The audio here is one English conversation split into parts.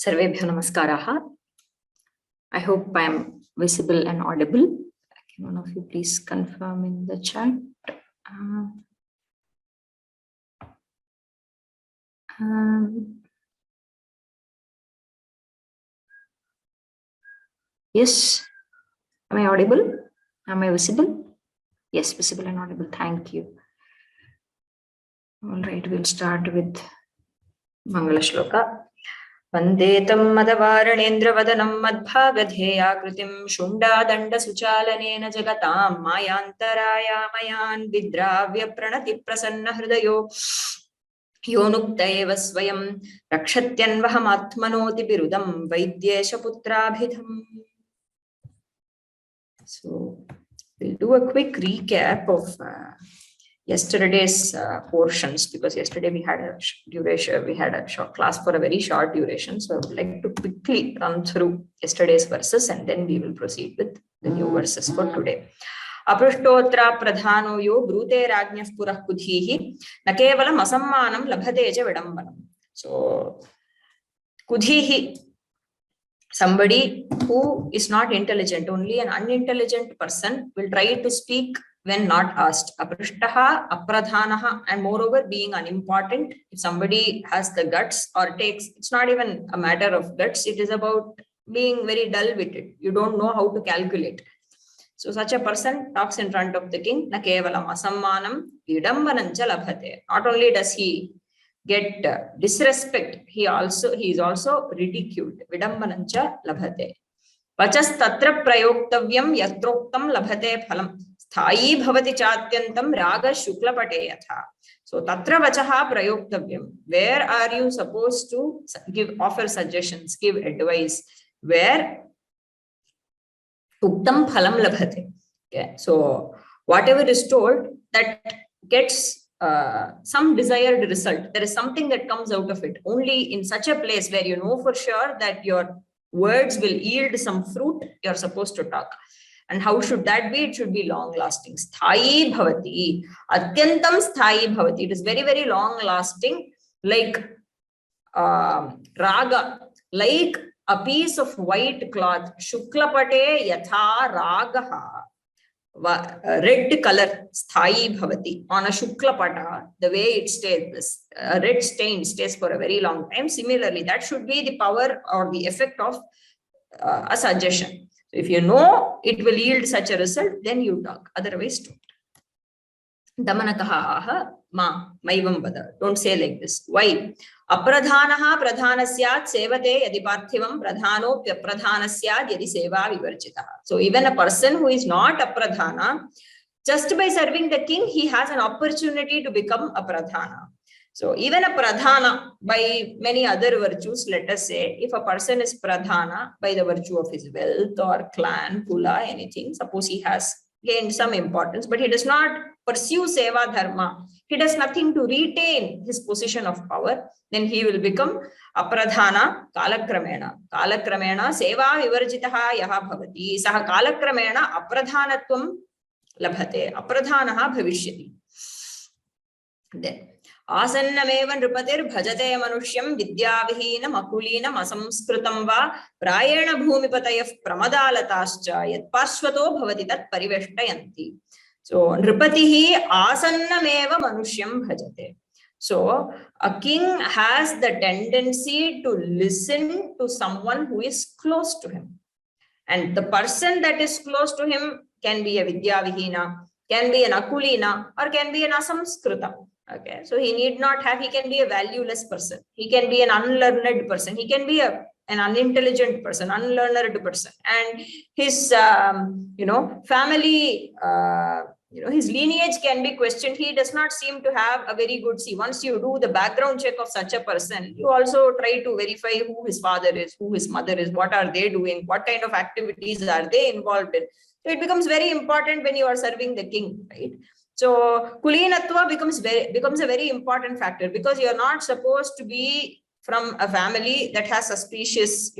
Sarvebhyo namaskaraha. I hope I am visible and audible. Can one of you please confirm in the chat? Yes. Am I audible? Am I visible? Yes, visible and audible. Thank you. All right, we'll start with Mangala Shloka. Vandetam madavaranendravadanam madbhagadheyaकृतिं shundadandasuchalanena jagatam mayantarayamayan vidravya pranati prasanna hridayo yonuktayeva swayam rakshatyanvahamatmanoti birudam vaidyesha putrabhidham. So we'll do a quick recap of yesterday's portions, because yesterday we had a duration, we had a short class for a very short duration. So I would like to quickly run through yesterday's verses and then we will proceed with the new verses for today. Aprishtotra pradhano yo brute rajñah purah kudhihi na kevalam asammanam labhate ja vidambanam. So kudhihi, somebody who is not intelligent, only an unintelligent person will try to speak when not asked. Aprishtaha, apradhanaha, and moreover being unimportant. If somebody has the guts or takes, it's not even a matter of guts, it is about being very dull-witted. You don't know how to calculate. So such a person talks in front of the king. Na kevalam asammanam vidambanancha labhate. Not only does he get disrespect, he is also ridiculed. Vidambanancha labhate. Vachas tatra prayoktavyam yatroktam labhate phalam. Sthai bhavati chatyantam raga shuklapate yatha. So tatra vachaha prayoktavyam. Where are you supposed to offer suggestions, give advice? Where uktam phalam labhate. Okay. So whatever is told, that gets some desired result. There is something that comes out of it. Only in such a place where you know for sure that your words will yield some fruit, you're supposed to talk. And how should that be? It should be long lasting. Sthai bhavati. Atyantam sthai bhavati. It is very, very long lasting, like raga, like a piece of white cloth. Shuklapate yatha ragaha. Red color, sthai bhavati. On a shuklapata, the way it stays, a red stain stays for a very long time. Similarly, that should be the power or the effect of a suggestion. So if you know it will yield such a result, then you talk. Otherwise, don't. Damanakaha ma maivam vada. Don't say like this. Why? Apradhanaha pradhanasyat sevate yadi parthivam pradhano pradhanasyat yadi seva vivarchitaha. So even a person who is not a pradhana, just by serving the king, he has an opportunity to become a pradhana. So even a pradhana, by many other virtues, let us say, if a person is pradhana by the virtue of his wealth or clan, kula, anything, suppose he has gained some importance, but he does not pursue seva dharma, he does nothing to retain his position of power, then he will become apradhana kalakramena. Kalakramena seva vivarjitaha yaha bhavati. Saha kalakramena apradhanatvam labhate. Apradhanaha bhavishyati. Then Asannameva nrupatir bhajate manusyam vidyavihinam akulinam asamskritam va prayena bhumipatayah pramadalatascha yat parshvato bhavati tat pariveshtayanti. So nrupatihi asannameva manusyam bhajate. So a king has the tendency to listen to someone who is close to him. And the person that is close to him can be a vidyavihina, can be an akulina, or can be an asamskrita. Okay, so he need not have, he can be a valueless person, he can be an unlearned person, he can be an unintelligent person, unlearned person, and his family, his lineage can be questioned. He does not seem to have a very good see. Once you do the background check of such a person, you also try to verify who his father is, who his mother is, what are they doing, what kind of activities are they involved in. So it becomes very important when you are serving the king, right? So kulinatva becomes a very important factor, because you are not supposed to be from a family that has suspicious,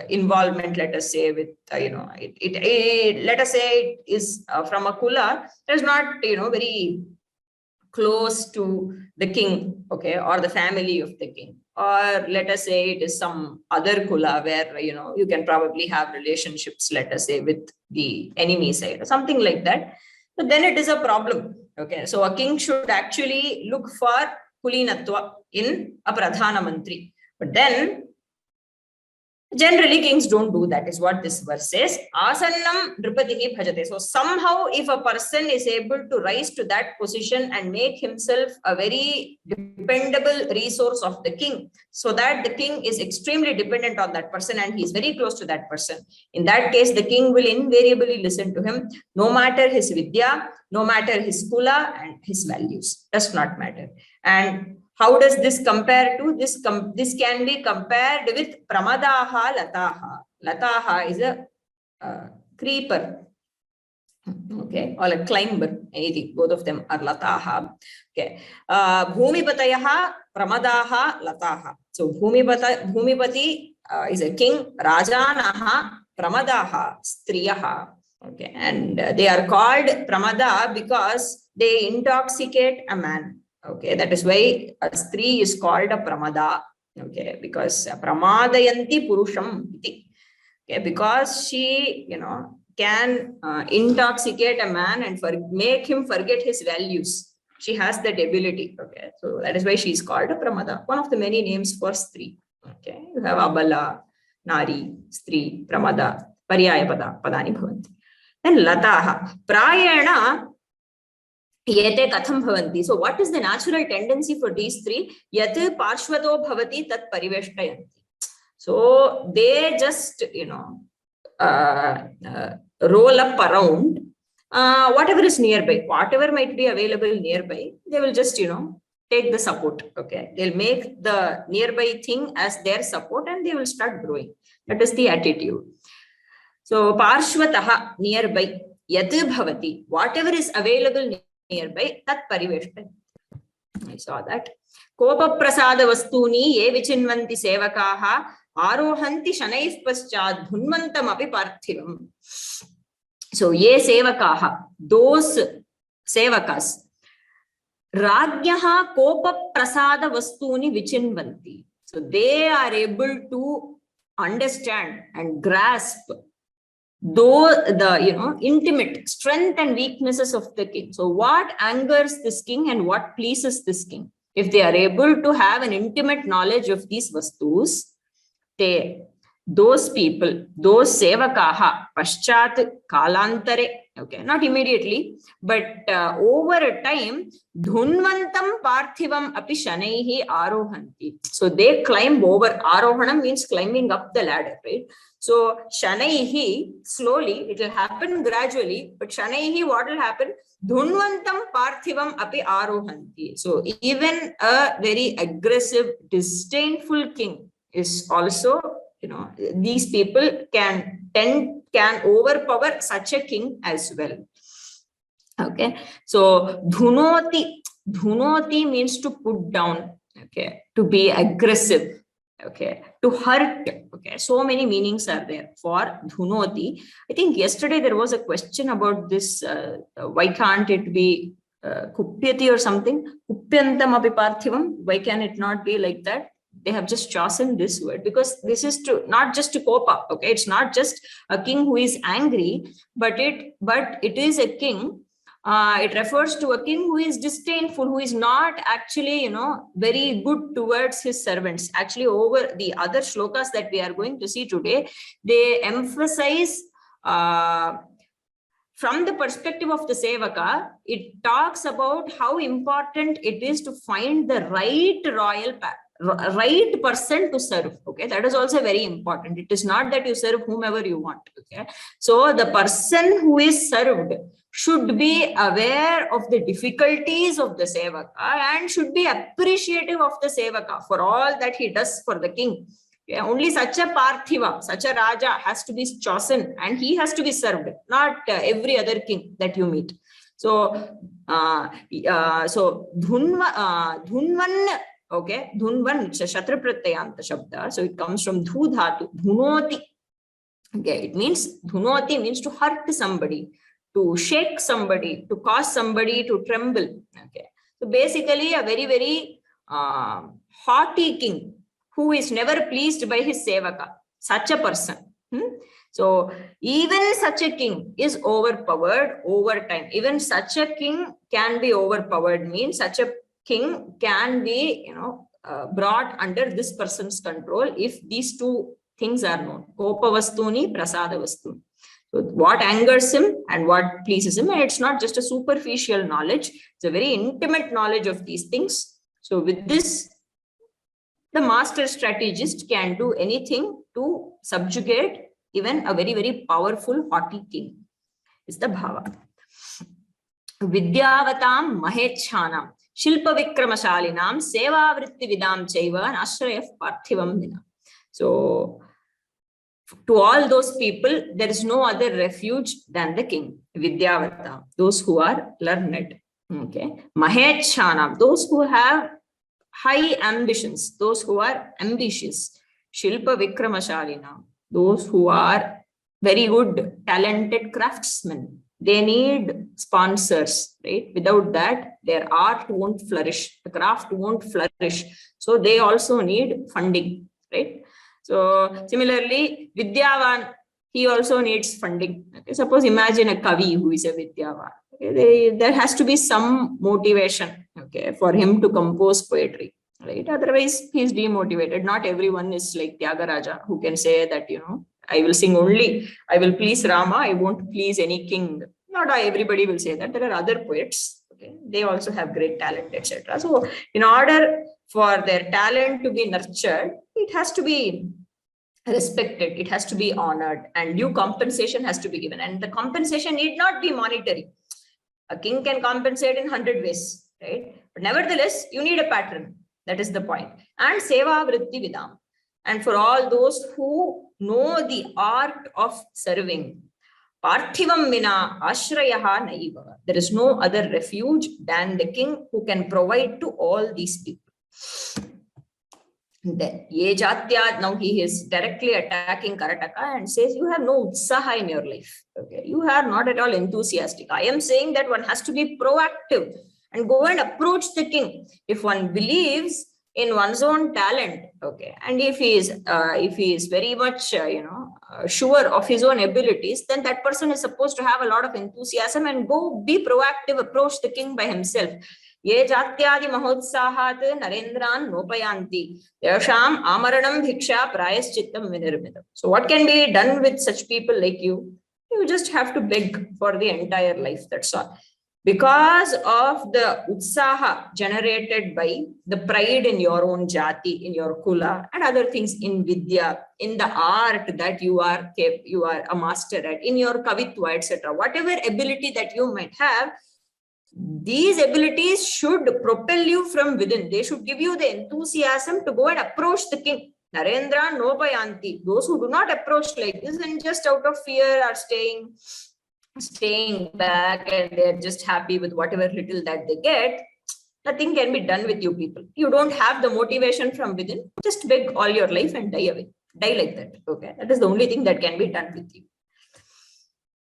involvement. Let us say with, let us say it is from a kula that is not, very close to the king, okay, or the family of the king. or let us say it is some other kula where, you can probably have relationships, let us say, with the enemy side or something like that. But then it is a problem. Okay, so a king should actually look for kulinatva in a pradhana mantri. But then generally kings don't do that, is what this verse says. Asannam nripatihi bhajate. So somehow if a person is able to rise to that position and make himself a very dependable resource of the king, so that the king is extremely dependent on that person and he is very close to that person, in that case the king will invariably listen to him, no matter his vidya, no matter his kula and his values, does not matter. And how does this compare to this? This can be compared with pramadaha lataha. Lataha is a creeper, okay, or a climber. Anything, both of them are lataha. Okay, bhumipatayaha pramadaha lataha. So bhumipati is a king. Rajanaha pramadaha striyaha. Okay, and they are called pramada because they intoxicate a man. Okay, that is why a stri is called a pramada. Okay, because pramadayanti purusham. Okay, because she, can intoxicate a man and make him forget his values. She has that ability. Okay, so that is why she is called a pramada. One of the many names for stri. Okay, you have abala, nari, stri, pramada, paryaya padani bhavanti. Then lataha, prayana. Yete katham bhavanti. So what is the natural tendency for these three? Yat parshvato bhavati tat pariveshtayanti. So they just, roll up around whatever is nearby, whatever might be available nearby, they will just, take the support. Okay, they'll make the nearby thing as their support and they will start growing. That is the attitude. So parshvataha, nearby, yat bhavati, whatever is available nearby, tat pariveshtayanti. I saw that. Kopa prasada vastuni ye vichinvanti sevakaha arohanti shanaif paschad dhunmantam api parthivam. So ye sevakaha, those sevakas, rajyaha kopa prasada vastuni vichinvanti. So they are able to understand and grasp though the intimate strength and weaknesses of the king. So what angers this king and what pleases this king? If they are able to have an intimate knowledge of these vastus, those people, those sevakaha, paschat kalantare, okay, not immediately, but over a time, dhunvantam parthivam api shanaihi arohanti. So they climb over. Arohanam means climbing up the ladder, right? So shanaihi, slowly, it will happen gradually, but shanaihi, what will happen? Dhunvantam parthivam api arohanti. So even a very aggressive, disdainful king is also, these people can overpower such a king as well. Okay, so dhunoti means to put down, okay, to be aggressive, okay, to hurt. Okay, so many meanings are there for dhunoti. I think yesterday there was a question about this. Why can't it be kupyati or something? Kupyantam api parthivam. Why can it not be like that? They have just chosen this word because this is to not just to cope up. Okay, it's not just a king who is angry, but it is a king. It refers to a king who is disdainful, who is not actually, very good towards his servants. Actually, over the other shlokas that we are going to see today, they emphasize from the perspective of the sevaka, it talks about how important it is to find the right royal path, right person to serve. Okay, that is also very important. It is not that you serve whomever you want. Okay, so the person who is served should be aware of the difficulties of the sevaka and should be appreciative of the sevaka for all that he does for the king. Okay, only such a parthiva, such a raja has to be chosen and he has to be served, not every other king that you meet. So dhunvan. Okay, dhunvan, it's a shatra pratyayanta shabda. So it comes from dhu dhatu, dhunoti. Okay, it means, dhunoti means to hurt somebody, to shake somebody, to cause somebody to tremble. Okay, so basically a very, very haughty king. who is never pleased by his sevaka, such a person. So even such a king is overpowered over time. Even such a king can be overpowered, means such a king can be, brought under this person's control if these two things are known. Kopavastuni, prasadavastuni. So what angers him and what pleases him, and it's not just a superficial knowledge, it's a very intimate knowledge of these things. So with this, the master strategist can do anything to subjugate even a very, very powerful, haughty king. Is the bhava. Vidyavatam mahechanam shilpa vikramashalinam seva vritti vidam chaiva ashrayaf parthivam dina. So to all those people, there is no other refuge than the king. Vidyavata, those who are learned. Okay. Mahechanam, those who have high ambitions, those who are ambitious. Shilpa vikramashalinam, those who are very good, talented craftsmen. They need sponsors, right? Without that, their art won't flourish. The craft won't flourish. So they also need funding, right? So similarly, Vidyavan, he also needs funding. Okay? Suppose imagine a Kavi who is a Vidyavan. Okay? There has to be some motivation, okay, for him to compose poetry, right? Otherwise, he is demotivated. Not everyone is like Tyagaraja who can say that, I will sing only, I will please Rama, I won't please any king. Not everybody will say that. There are other poets, okay? They also have great talent, etc. So in order for their talent to be nurtured, it has to be respected, it has to be honored, and due compensation has to be given. And the compensation need not be monetary. A king can compensate in 100 ways, right? But nevertheless, you need a patron. That is the point. And seva vritti vidam. And for all those who know the art of serving, parthivam mina ashrayaha naiva. There is no other refuge than the king who can provide to all these people. Then, ye jatya, now he is directly attacking Karataka and says, you have no utsaha in your life. Okay, you are not at all enthusiastic. I am saying that one has to be proactive and go and approach the king. If one believes in one's own talent, okay, and if he is very much, sure of his own abilities, then that person is supposed to have a lot of enthusiasm and go be proactive, approach the king by himself. Ye jatyadi mahotsahat narendran nopayanti yasham amaranam bhiksha prayaschittam vinirmidam. So what can be done with such people like you? You just have to beg for the entire life, that's all. Because of the utsaha generated by the pride in your own jati, in your kula, and other things in vidya, in the art that you are a master at, in your kavitva, etc. Whatever ability that you might have, these abilities should propel you from within. They should give you the enthusiasm to go and approach the king. Narendra nopayanti. Those who do not approach like this and just out of fear are staying back and they're just happy with whatever little that they get, nothing can be done with you people. You don't have the motivation from within. Just beg all your life and die away. Die like that. Okay. That is the only thing that can be done with you.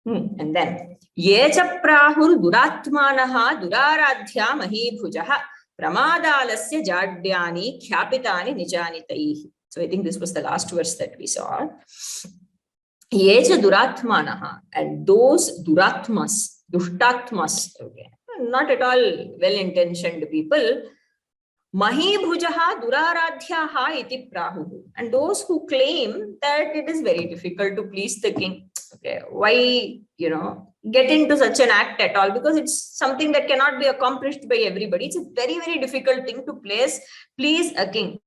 And then, Yecha prahur duratmanaha duraradhya mahibhujaha pramadalasya jadyani khyapitani nijanitaihi. So I think this was the last verse that we saw. Yecha duratmanaha, and those duratmas, dushtatmas, okay, not at all well-intentioned people, mahibhujaha duraradhyaha iti prahuhu, and those who claim that it is very difficult to please the king. Okay, why, get into such an act at all? Because it's something that cannot be accomplished by everybody. It's a very, very difficult thing to please a king.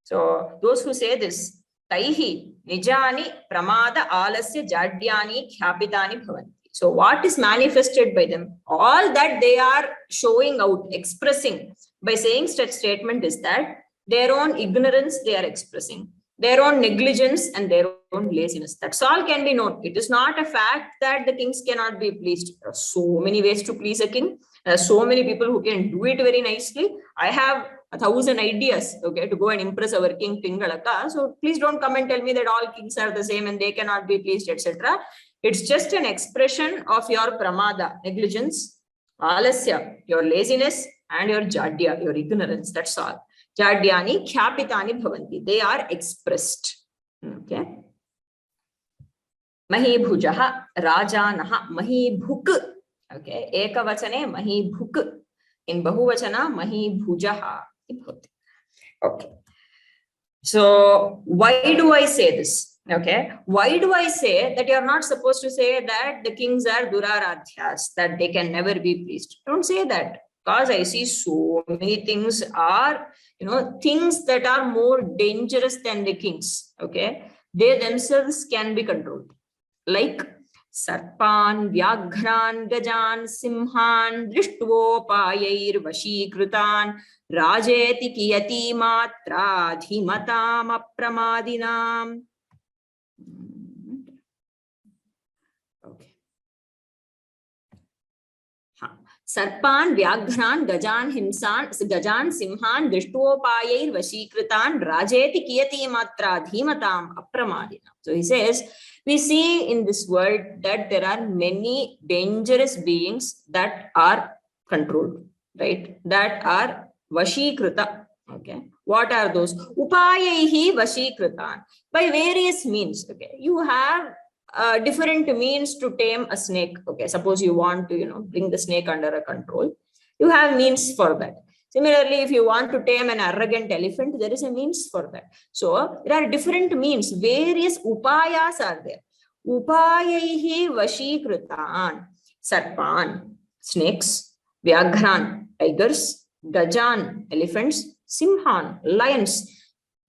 So those who say this, taihi nijani pramada alasya jadyani khyapitani bhavanti. So what is manifested by them? All that they are showing out, expressing by saying such statement is that their own ignorance they are expressing, their own negligence and their own laziness. That's all can be known. It is not a fact that the kings cannot be pleased. There are so many ways to please a king. There are so many people who can do it very nicely. I have 1,000 ideas, okay, to go and impress our king Pingalaka. So please don't come and tell me that all kings are the same and they cannot be pleased, etc. It's just an expression of your pramada, negligence, alasya, your laziness, and your jadya, your ignorance. That's all. Jadyani khyapitani bhavanti. They are expressed. Okay. Mahibhujaha, Rajanaha, Mahibhuk. Okay. Ekavachane Mahibhuk. In Bahuvachana, Mahibhujaha. Okay. So why do I say this? Okay. Why do I say that you're not supposed to say that the kings are Duraradhyas, that they can never be pleased? Don't say that. Because I see so many things are, things that are more dangerous than the kings. Okay. They themselves can be controlled. Like Sarpan, Vyaghran, Gajan, Simhan, Drishtvopayair, Vashikrutan, Rajeti Kiyati Matra, Dhimatam Apramadinam. Okay. Sarpan, Vyaghran, Gajan, Gajan, Simhan, Drishtvopayair, Vashikrutan, Rajeti Kiyati Matra, Dhimatam Apramadinam. So he says, we see in this world that there are many dangerous beings that are controlled, right? That are Vashikrita. Okay. What are those? Upayaihi Vashikritan. By various means. Okay. You have different means to tame a snake. Okay. Suppose you want to, bring the snake under a control. You have means for that. Similarly, if you want to tame an arrogant elephant, there is a means for that. So there are different means, various upayas are there. Upayaihi Vashikritan, Sarpan, snakes, Vyaghran, tigers, Gajan, elephants, Simhan, lions,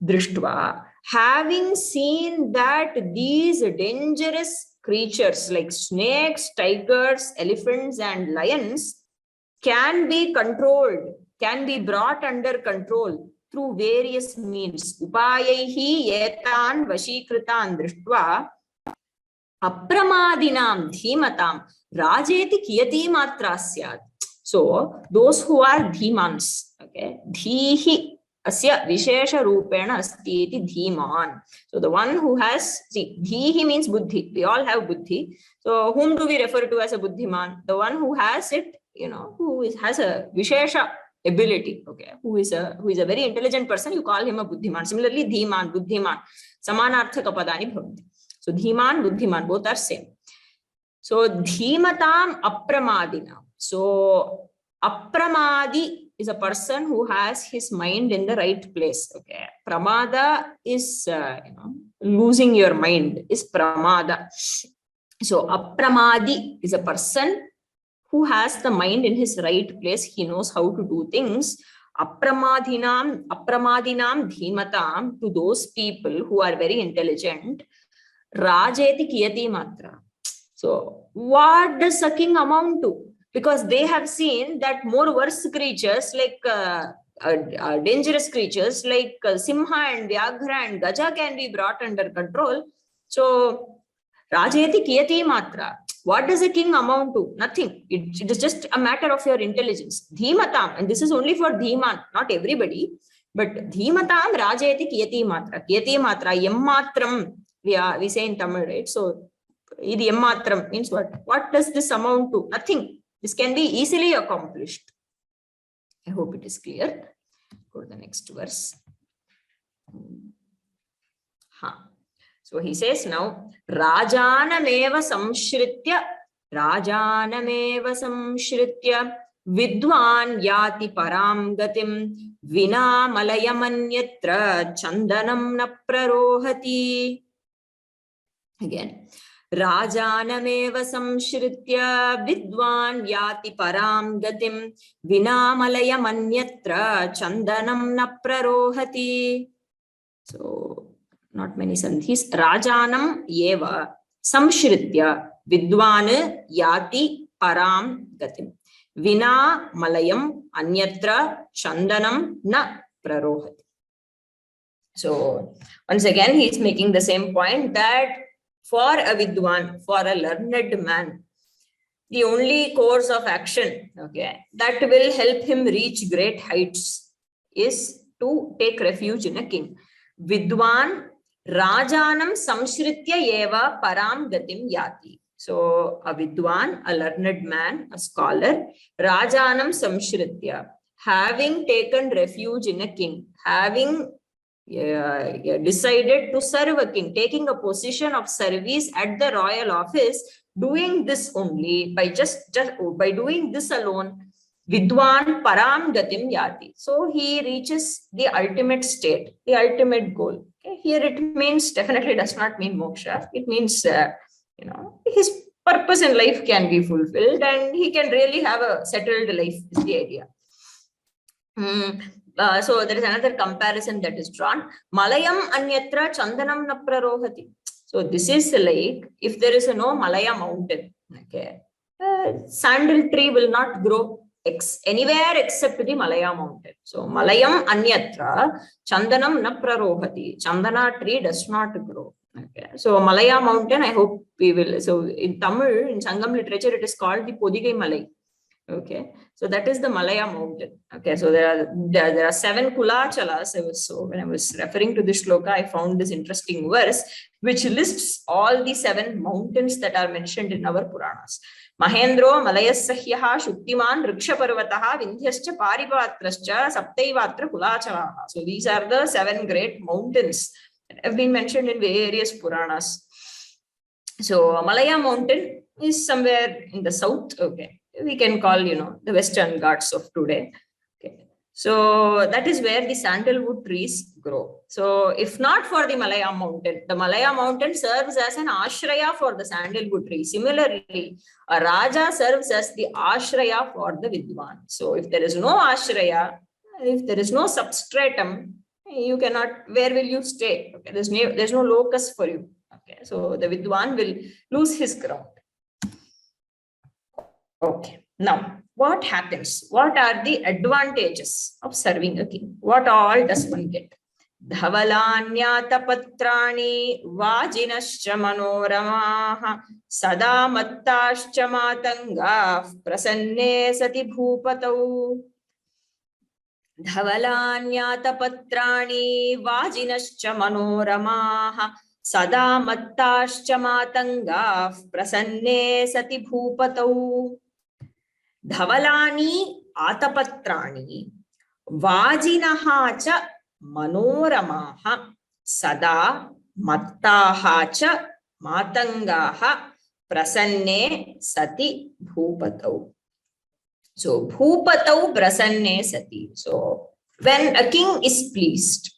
Drishtva. Having seen that these dangerous creatures like snakes, tigers, elephants, and lions can be controlled, can be brought under control through various means. Upayaihi etan vashikritan drishtva apramadinam dhimatam rajeti kiyati matra syat. So those who are dhimans, okay, dhihi asya vishesha rupena asti iti dhiman. So the one who has, see, dhihi means buddhi. We all have buddhi. So whom do we refer to as a buddhiman? The one who has it, who has a vishesha ability, okay, who is a very intelligent person, you call him a buddhiman. Similarly, dhiman, buddhiman, samanarthaka padani bhavanti. So dhiman, buddhiman, both are same. So dhimatam apramadina. So apramadi is a person who has his mind in the right place. Okay, pramada is losing your mind is pramada. So apramadi is a person who has the mind in his right place. He knows how to do things. Apramadinam dhimatam, to those people who are very intelligent. Rajeti kiyati matra. So what does a king amount to? Because they have seen that more worse creatures like dangerous creatures like Simha and Vyaghra and Gaja can be brought under control. So Rajeti kiyati matra. What does a king amount to? Nothing. It is just a matter of your intelligence. Dhimatam, and this is only for dhiman, not everybody. But dhimatam rajeti kiyati matra. Kiyati matra, yammatram, we say in Tamil, right? So idi yammatram means what? What does this amount to? Nothing. This can be easily accomplished. I hope it is clear. Go to the next verse. So he says now, Rajanameva samshritya vidwan yati param gatim vina malayamanyatra chandanam na prarohati. Again, Rajanameva samshritya vidwan yati param gatim vina malayamanyatra chandanam na prarohati. So not many sandhis. Rajanam eva samshritya vidwan yati param gatim vina malayam anyatra chandanam na prarohati. So once again he is making the same point that for a vidwan, for a learned man, the only course of action, okay, that will help him reach great heights is to take refuge in a king. Vidwan Rajanam samshritya eva param gatim yati. So a vidwan, a learned man, a scholar, Rajanam samshritya. having taken refuge in a king, having decided to serve a king, taking a position of service at the royal office, doing this only, by just by doing this alone, Vidwan Param Gatim Yati. So he reaches the ultimate state, the ultimate goal. Okay? Here it means, definitely does not mean moksha. It means, his purpose in life can be fulfilled and he can really have a settled life, is the idea. So there is another comparison that is drawn. Malayam anyatra chandanam na prarohati. So this is like, if there is no Malaya mountain, okay, sandal tree will not grow anywhere except the Malaya mountain. So Malayam anyatra chandanam na prarohati. Chandana tree does not grow. Okay. So Malaya mountain, I hope we will. So in Tamil, in Sangam literature, it is called the Podigai Malai. Okay, so that is the Malaya mountain. Okay, so there are 7 Kulachalas. So when I was referring to this shloka, I found this interesting verse which lists all the 7 mountains that are mentioned in our Puranas. Mahendro Malayasahyaha Shuktiman Rikshaparvataha Vindhyascha Paripatrascha Saptaivatra Kulachalaha. So these are the 7 great mountains that have been mentioned in various Puranas. So Malaya mountain is somewhere in the south. Okay, we can call, the Western Ghats of today. Okay, so that is where the sandalwood trees grow. So if not for the Malaya mountain serves as an ashraya for the sandalwood tree. Similarly, a Raja serves as the ashraya for the Vidwan. So if there is no ashraya, if there is no substratum, you cannot, where will you stay? Okay, there's no locus for you. Okay, so the Vidwan will lose his ground. Okay, now what happens? What are the advantages of serving a king? What all does one get? Dhavalanyata patrani vajinascha manoramaha sada mattascha matanga prasanne sati bhupatau. Dhavalanyata patrani vajinascha manoramaha sada mattascha matanga prasanne sati bhupatau. Dhavalani atapatrani vajinaha cha manoramaha sada mattaha cha matangaha prasanne sati bhupatau. So bhupatau prasanne sati. So when a king is pleased,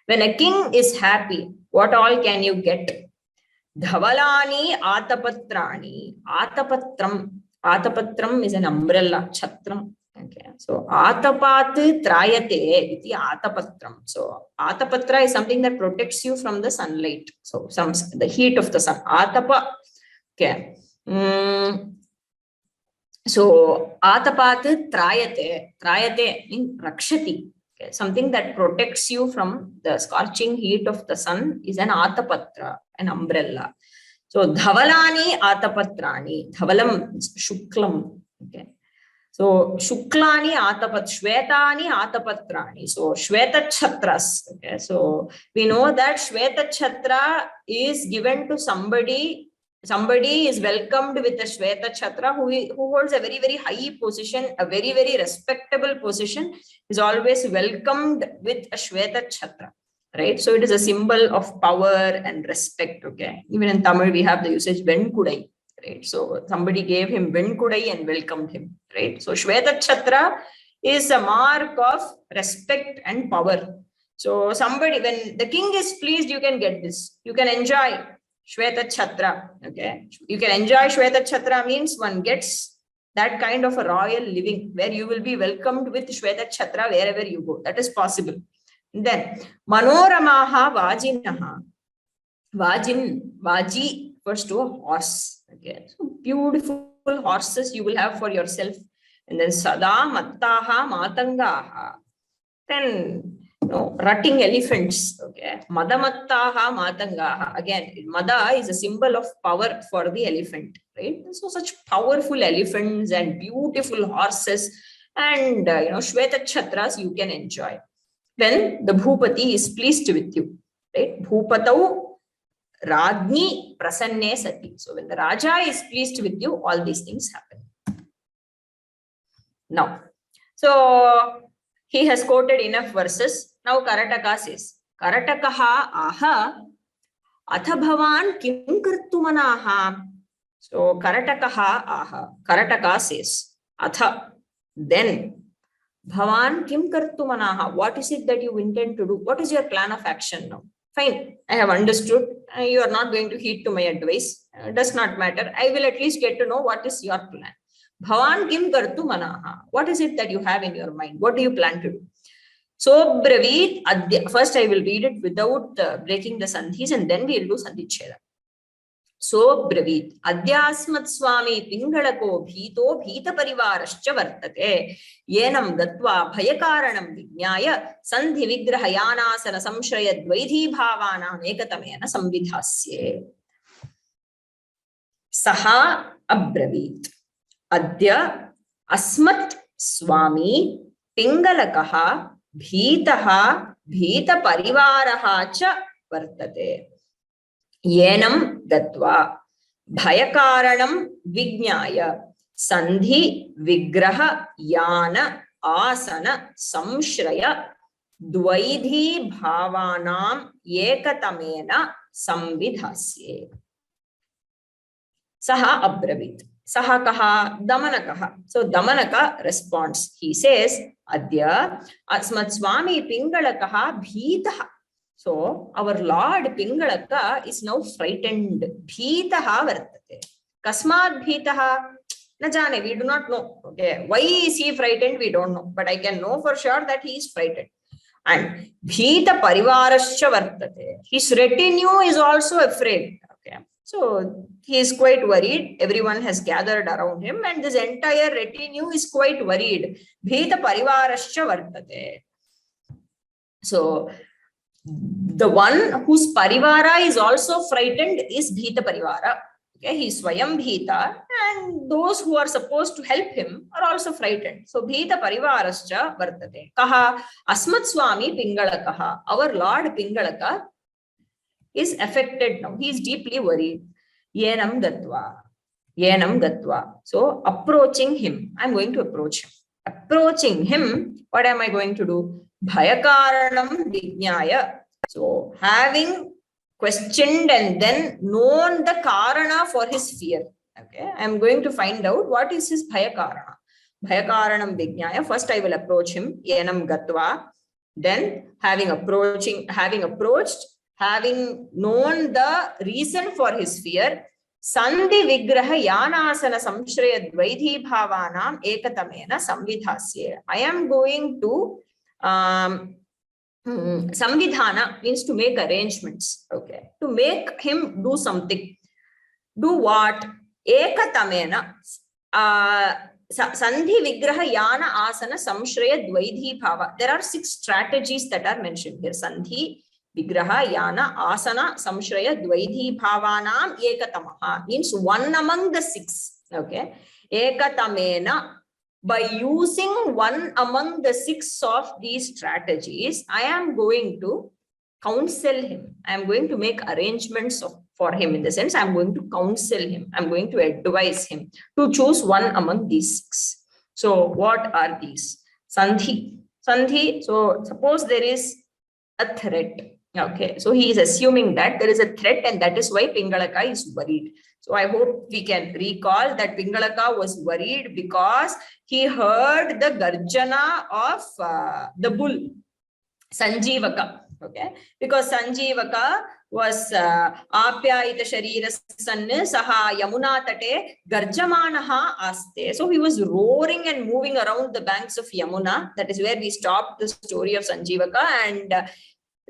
when a king is happy, what all can you get? Dhavalani atapatrani. Atapatram is an umbrella, chatram. Okay, so atapat trayate iti atapatram. So atapatra is something that protects you from the sunlight. So the heat of the sun. Atapa. Okay. So atapat trayate means rakshati. Okay, something that protects you from the scorching heat of the sun is an atapatra, an umbrella. So dhavalani atapatrani. Dhavalam is shuklam. Okay. So shuklani shvetani atapatrani. So shveta chatras. Okay. So we know that shveta chhatra is given to somebody. Somebody is welcomed with a shveta chhatra who holds a very, very high position, a very, very respectable position, is always welcomed with a shveta chhatra. Right, so it is a symbol of power and respect. Okay, even in Tamil we have the usage Venkudai. Right, so somebody gave him Venkudai and welcomed him. Right, so Shveta Chhatra is a mark of respect and power. So somebody, when the king is pleased, you can get this. You can enjoy Shveta Chhatra. Okay, you can enjoy Shveta Chhatra means one gets that kind of a royal living where you will be welcomed with Shveta Chhatra wherever you go. That is possible. Then manoramaha vajinaha. Vaji refers to a horse. Okay, so beautiful horses you will have for yourself. And then sada mattaha matangaha. Then rutting elephants. Okay, madamattaha matangaha. Again, mada is a symbol of power for the elephant. Right, so such powerful elephants and beautiful horses and Shveta Chhatras you can enjoy when the Bhupati is pleased with you, right? Bhupatau Rajni prasanne sati. So when the Raja is pleased with you, all these things happen. Now, so he has quoted enough verses. Now Karataka says, Karatakaha aha atha bhavan kim kartumanaha. So Karatakaha aha. Karataka says, atha, then bhavan kim kartumanaha. What is it that you intend to do? What is your plan of action now? Fine, I have understood. You are not going to heed to my advice. Does not matter. I will at least get to know what is your plan. Bhavan kim kartumanaha. What is it that you have in your mind? What do you plan to do? So Braveet, first I will read it without breaking the sandhis, and then we will do sandhicheda. So Braveet, Adyasmat Swami Pingalako Bhito Bhita Parivarascha Vartate Yenam Gatva Bhayakaranam Vignaya Sandhi Vigrahayanasana Samshraya Dvaidhi Bhavana Ekatamena Samvidhasye. Saha Abraveet, Adya Asmat Swami Pingalakaha Bhitaha Bhita Parivaraha Cha Vartate Yenam Gatva Bhayakaranam Vignaya Sandhi Vigraha Yana Asana Samshraya Dvaidhi Bhavanam Ekatamena Samvidhasye. Saha Abraveet. Saha kaha damanakaha. So Damanaka responds. He says, Adya Asmat Swami Pingalakaha Bhitaha. So our Lord Pingalaka is now frightened. Bhitaha vartate. Kasmad bhitaha? Na jane, we do not know. Okay, why is he frightened? We don't know. But I can know for sure that he is frightened. And bhita parivarascha vartate. His retinue is also afraid. Okay. So he is quite worried. Everyone has gathered around him, and this entire retinue is quite worried. Bhita parivarascha vartate. So the one whose parivara is also frightened is Bhita Parivara. Okay, he is Swayam Bhita, and those who are supposed to help him are also frightened. So Bhita Parivarascha Vartate. Kaha Asmat Swami Pingalakaha. Our Lord Pingalaka is affected now. He is deeply worried. Yenam Gatva. Yenam Gatva. So approaching him. I am going to approach him. Approaching him, what am I going to do? Bhayakaranam Vignaya. So having questioned and then known the karana for his fear. Okay, I am going to find out what is his bhayakarana. Bhayakaranam Vignaya. First I will approach him. Yenam Gatva. Then having approached, having known the reason for his fear, Sandhi Vigraha Yanasana Samshraya Dvaidhi Bhavanam Ekatamena Samvidhasye. I am going to Samvidhana means to make arrangements. Okay, to make him do something. Do what? Ekatamena Sandhi Vigraha Yana Asana Samshraya Dvaidhi Bhava. There are 6 strategies that are mentioned here. Sandhi Vigraha Yana Asana Samshraya Dvaidhi Bhavanam Ekatamaha means one among the 6. Okay. Ekatamena. By using one among the 6 of these strategies, I am going to counsel him. I am going to make arrangements for him. In the sense, I am going to counsel him. I am going to advise him to choose one among these 6. So what are these? Sandhi. Sandhi. So suppose there is a threat. Okay. So he is assuming that there is a threat, and that is why Pingalaka is worried. So I hope we can recall that Pingalaka was worried because he heard the garjana of the bull, Sanjivaka. Okay, because Sanjivaka was Apyayita Sharirasan Saha Yamuna Tate Garjamanaha Aste. So he was roaring and moving around the banks of Yamuna. That is where we stopped the story of Sanjivaka, and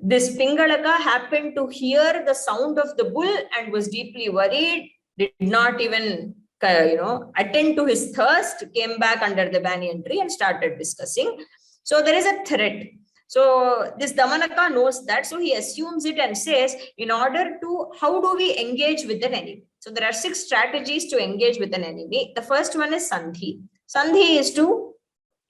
this Pingalaka happened to hear the sound of the bull and was deeply worried, did not even attend to his thirst, came back under the banyan tree and started discussing. So there is a threat. So this Damanaka knows that, so he assumes it and says, in order to, how do we engage with an enemy? So there are 6 strategies to engage with an enemy. The first one is Sandhi. Sandhi is to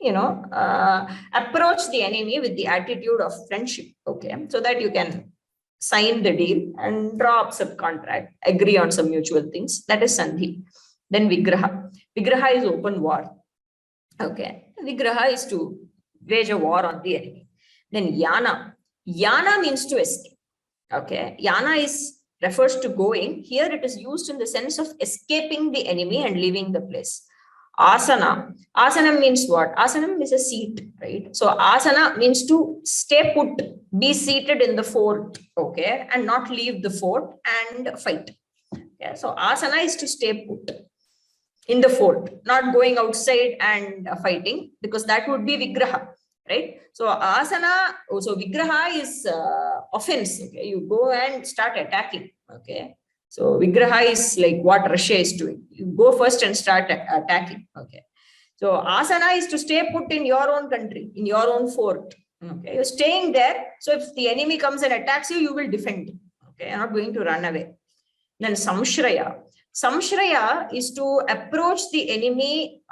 approach the enemy with the attitude of friendship. Okay, so that you can sign the deal and draw up some contract, agree on some mutual things. That is Sandhi. Then Vigraha. Vigraha is open war. Okay, Vigraha is to wage a war on the enemy. Then yana. Yana means to escape. Okay. Yana refers to going. Here it is used in the sense of escaping the enemy and leaving the place. Asana. Asana means what? Asana is a seat, right? So asana means to stay put, be seated in the fort, okay, and not leave the fort and fight. Yeah. So asana is to stay put in the fort, not going outside and fighting, because that would be vigraha, right? So asana, so vigraha is offense. Okay, you go and start attacking. Okay, so vigraha is like what Russia is doing. You go first and start attacking. Okay, so asana is to stay put in your own country, in your own fort. Okay, you're staying there. So if the enemy comes and attacks you, you will defend. Okay, you're not going to run away. Then samshraya. Samshraya is to approach the enemy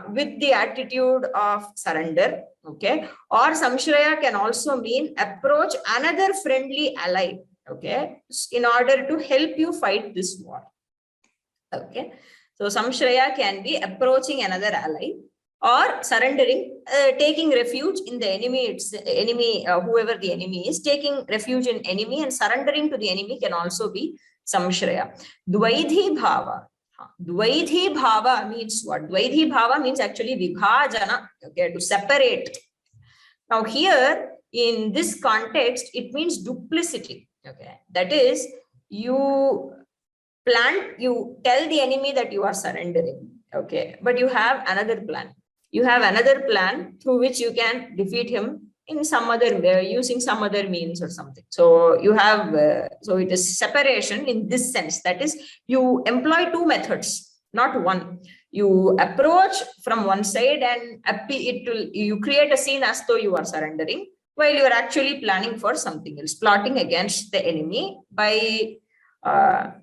with the attitude of surrender. Okay, or samshraya can also mean approach another friendly ally. Okay, in order to help you fight this war. Okay, so samshraya can be approaching another ally or surrendering, taking refuge in the enemy. It's enemy, whoever the enemy is, taking refuge in enemy and surrendering to the enemy can also be samshraya. Dvaidhi bhava. Dvaidhi bhava means what? Dvaidhi bhava means actually vibhajana, okay, to separate. Now here in this context, it means duplicity. Okay, that is, you tell the enemy that you are surrendering. Okay, but you have another plan. You have another plan through which you can defeat him in some other way, using some other means or something. So you have, so it is separation in this sense. That is, you employ two methods, not one. You approach from one side and you create a scene as though you are surrendering, while you are actually planning for something else, plotting against the enemy by, by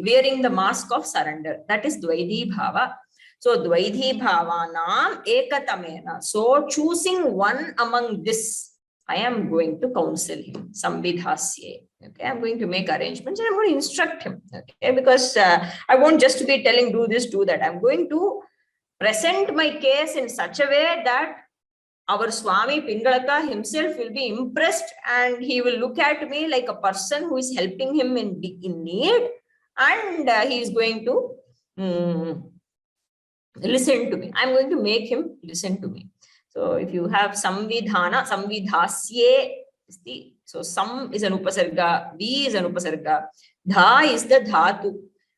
wearing the mask of surrender. That is Dvaidhi Bhava. So Dvaidhi Bhavanam Ekatamena. So choosing one among this, I am going to counsel him. Samvidhasye. Okay, I'm going to make arrangements and I'm going to instruct him. Okay, because I won't just be telling do this, do that. I'm going to present my case in such a way that our Swami Pingalaka himself will be impressed and he will look at me like a person who is helping him in need, and he is going to listen to me. I'm going to make him listen to me. So if you have samvidhana, samvidhasye is the, so sam is an upasarga, vi is an upasarga, dha is the dhatu,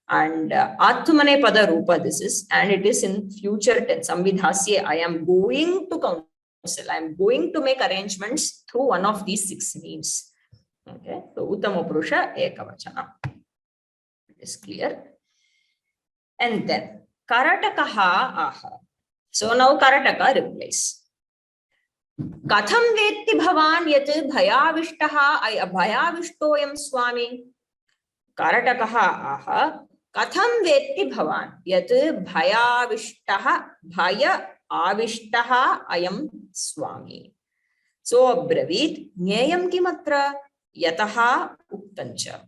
and atmane pada rupa this is, and it is in future tense. Samvidhasye, I am going to counsel. I am going to make arrangements through one of these 6 means. Okay, so Uttama Purusha Ekavachana. It is clear. And then Karataka aha. So now Karataka replies. Katham vetti bhavan yat bhayavishtaha bhayavishtoyam swami. Karataka aha. Katham vetti bhavan yat bhayavishtaha bhaya avishtaha ayam swami. So abravit nyayam kimatra yataha uktancha.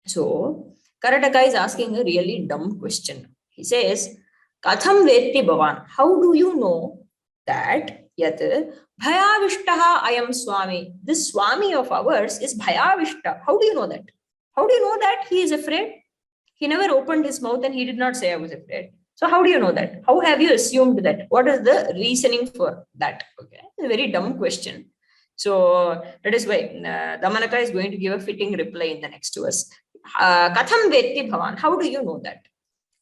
So Karataka is asking a really dumb question. He says, Katham vetti bhavan. How do you know that yat bhayavishtaha ayam swami? This swami of ours is bhayavishta. How do you know that? How do you know that he is afraid? He never opened his mouth and he did not say I was afraid. So how do you know that? How have you assumed that? What is the reasoning for that? Okay, it's a very dumb question. So that is why Damanaka is going to give a fitting reply in the next verse. Katham vetti bhavan. How do you know that?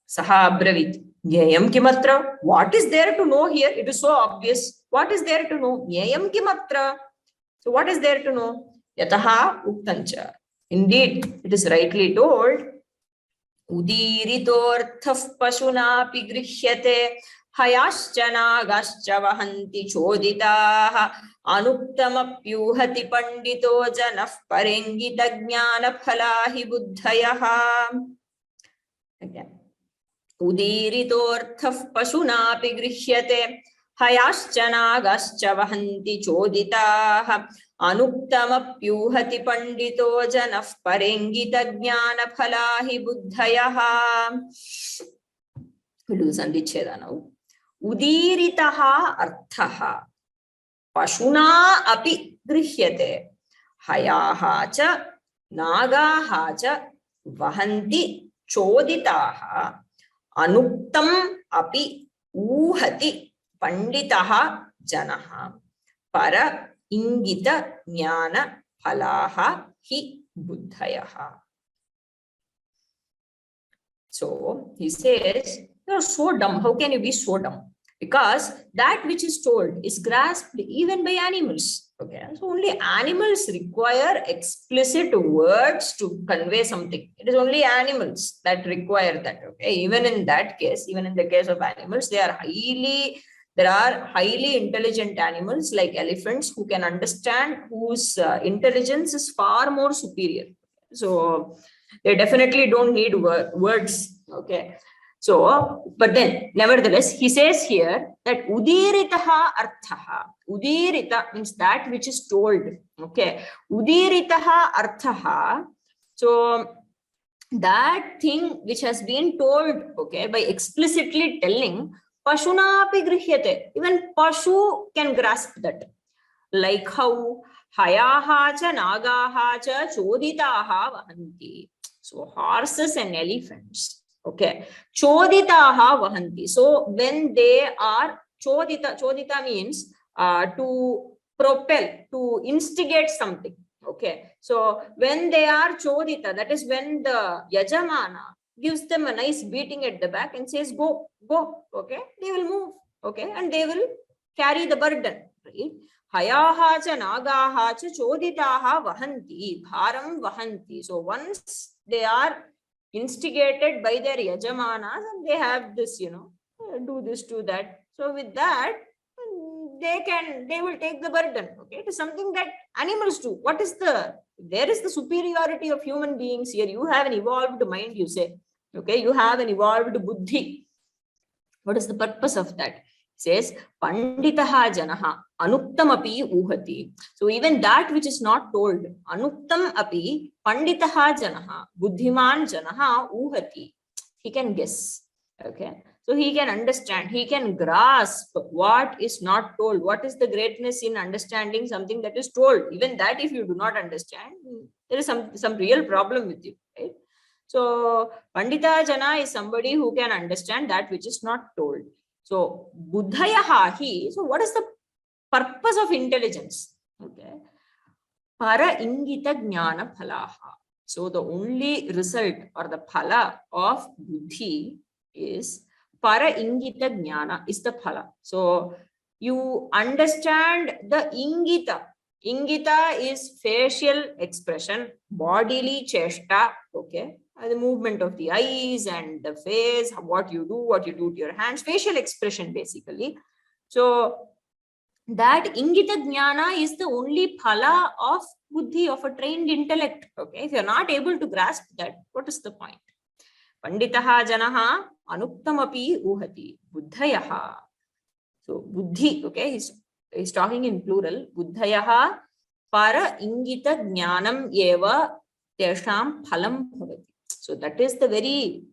Saha abravit. Nyayam kimatra. What is there to know here? It is so obvious. What is there to know? Nyayam kimatra. So what is there to know? Yataha uktancha. Indeed, it is rightly told. Udiritorthaf pashunapi grihyate hayaschana gascha vahanti choditaha anuktamapyuhati pandito janaf parengita jnana phalahi buddhayaha. Again. Udiritorthaf pashunapi grihyate hayaschana gascha vahanti choditaha Anuktamapyuhati pandito janaf parengita jnana phalahi buddhayaha. We'll do Sandhicheda now. Udiritaha arthaha Pashuna api grihyate Hayaha cha Nagaha cha Vahanti choditaha Anuktam api Uhati Panditaha Janaha Para Ingita Jnana Phalaha Hi Buddhayaha. So he says, you are so dumb. How can you be so dumb? Because that which is told is grasped even by animals. Okay, so only animals require explicit words to convey something. It is only animals that require that. Okay, even in that case, even in the case of animals, there are highly intelligent animals like elephants who can understand, whose intelligence is far more superior. So they definitely don't need words. Okay. So, but then, nevertheless, he says here that udiritaha arthaha. Udirita means that which is told. Okay. Udiritaha arthaha. So, that thing which has been told, okay, by explicitly telling, Pashuna api grihyate. Even Pashu can grasp that. Like how Hayaha cha Nagaha cha Choditaha vahanti. So horses and elephants, okay, Choditaha vahanti. So when they are Chodita means to propel, to instigate something. Okay, so when they are Chodita, that is when the Yajamana gives them a nice beating at the back and says, go, go, okay, they will move, okay, and they will carry the burden, right? Hayaha cha Nagaha cha Choditaha vahanti, bharam vahanti. So once they are instigated by their yajamanas and they have this, do this, do that. So with that, they will take the burden. Okay, it is something that animals do. There is the superiority of human beings here. You have an evolved mind, you say. Okay, you have an evolved buddhi. What is the purpose of that? It says, Panditaha janaha anuktam api uhati. So even that which is not told, anuktam api panditaha janaha, buddhiman janaha uhati. He can guess. Okay. So he can understand, he can grasp what is not told. What is the greatness in understanding something that is told? Even that, if you do not understand, there is some real problem with you, right? So Pandita Jana is somebody who can understand that which is not told. So Buddhayaha hi. So what is the purpose of intelligence? Okay. Para ingita jnana phalaha. So the only result or the phala of buddhi is para ingita jnana is the phala. So you understand the ingita. Ingita is facial expression, bodily cheshta, okay, the movement of the eyes and the face, what you do to your hands, facial expression basically. So that ingita jnana is the only phala of buddhi, of a trained intellect. Okay, if you're not able to grasp that, what is the point? Panditaha janaha anuktam api uhati buddhayaha. So buddhi, okay, he's talking in plural. Buddhayaha para ingita jnanam eva tesham phalam bhavati. So that is the very,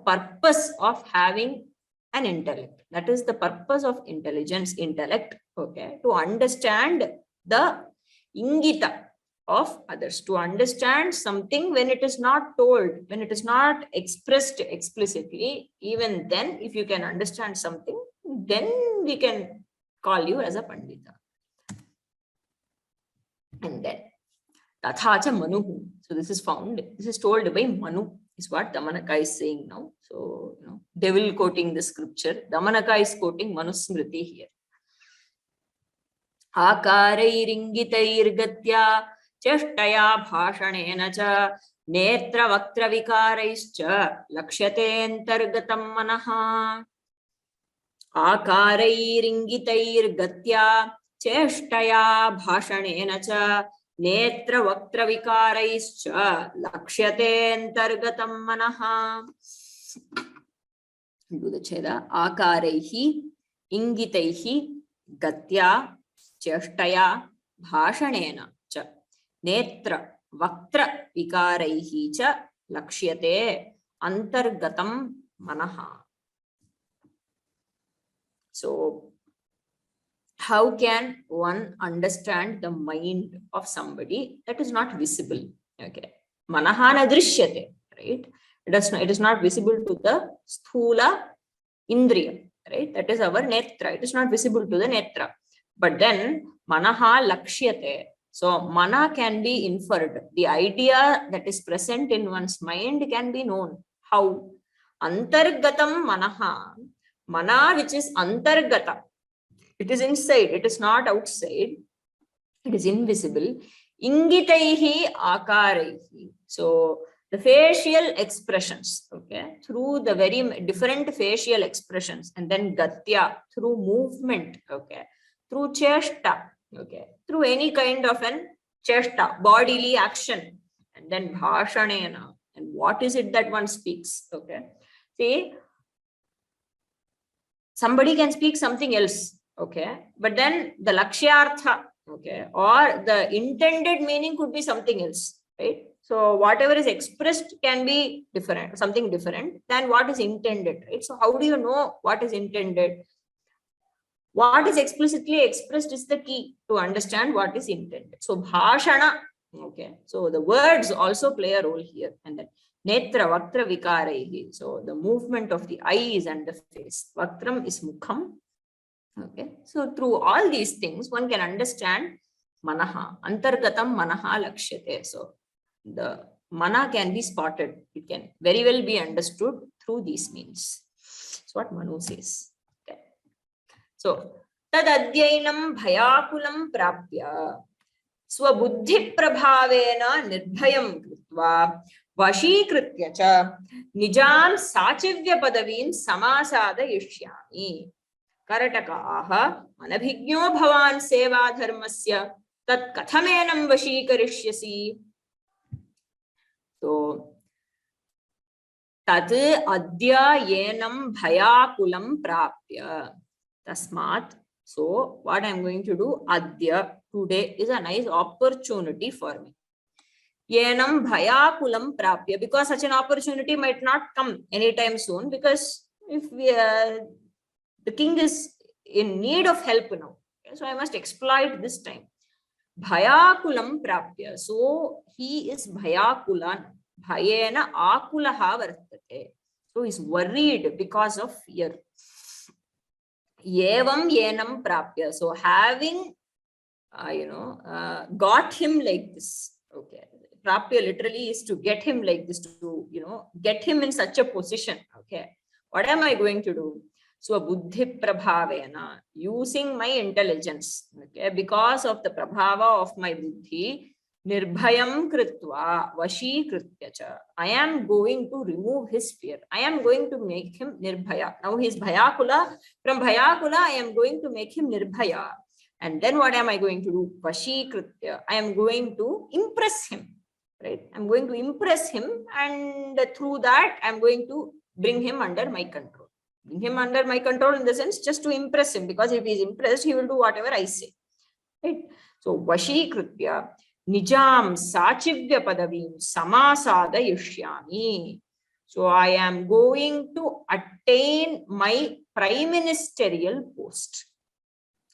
purpose of having an intellect. That is the purpose of intelligence, intellect, okay, to understand the ingita of others, to understand something when it is not told, when it is not expressed explicitly. Even then, if you can understand something, then we can call you as a pandita. And then Tathacha Manuhu. So this is told by Manu, is what Damanaka is saying now. So, devil quoting the scripture. Damanaka is quoting Manusmriti here. Akarairingitairgatya cheshtaya bhashanena cha netra vaktra vikaraischa lakshyate antargatam manaha. Akarairingitairgatya cheshtaya bhashanena cha Netra vaktra vikaraischa lakshyate antargatam manaha. Do the cheda. Akaraihi ingitaihi gatya cheshtaya bhashanena cha netra vaktra vikaraihi cha lakshyate antargatam manaha. So how can one understand the mind of somebody that is not visible? Okay. Manaha na drishyate, right? It is not visible to the sthula indriya, right? That is our netra. It is not visible to the netra. But then manaha lakshyate. So mana can be inferred. The idea that is present in one's mind can be known. How? Antargatam manaha. Mana which is antargata. It is inside. It is not outside. It is invisible. Ingitaihi akaraihi. So the facial expressions, okay, through the very different facial expressions, and then gatya, through movement, okay, through cheshta, okay, through any kind of an cheshta, bodily action, and then bhashanena, and what is it that one speaks, okay. See, somebody can speak something else, okay, but then the lakshyartha, okay, or the intended meaning could be something else, right? So whatever is expressed can be different, something different than what is intended, right? So how do you know what is intended? What is explicitly expressed is the key to understand what is intended. So bhashana, okay, so the words also play a role here. And then netra vaktra vikaraihi, so the movement of the eyes and the face. Vaktram is mukham. Okay, so through all these things, one can understand manaha, antargatam manaha lakshyate. So the mana can be spotted. It can very well be understood through these means. That's what Manu says. Okay. So tad adyainam bhayakulam prapya swabuddhi prabhavena nirbhayam kritva vashikritya cha nijam sachivya padavin samasada-yishyami. Karataka anabhigno bhavan seva dharmasya tat kathamenam vashikarishyasi. So tat adya yenam bhayakulam prapya tasmat. So what I am going to do adya, today is a nice opportunity for me. Yenam bhayakulam prapya, because such an opportunity might not come anytime soon, because if we the king is in need of help now. Okay, so I must exploit this time. Bhayakulam prapya. So he is bhayakulan. Bhayena akulaha vartate. So he's worried because of fear. Yevam yenam prapya. So having, got him like this. Okay. Prapya literally is to get him like this, to, get him in such a position. Okay. What am I going to do? So buddhi prabhavena, using my intelligence, okay, because of the prabhava of my buddhi, nirbhayam kritva vashikritya cha. I am going to remove his fear. I am going to make him nirbhaya. Now he is bhayakula. From bhayakula, I am going to make him nirbhaya. And then what am I going to do? Vashikritya. I am going to impress him. Right? I'm going to impress him, and through that, I'm going to bring him under my control. Bring him under my control in the sense just to impress him, because if he is impressed, he will do whatever I say. Right? So vashikritya nijam sachivya padavim samasada-yishyami. So I am going to attain my prime ministerial post.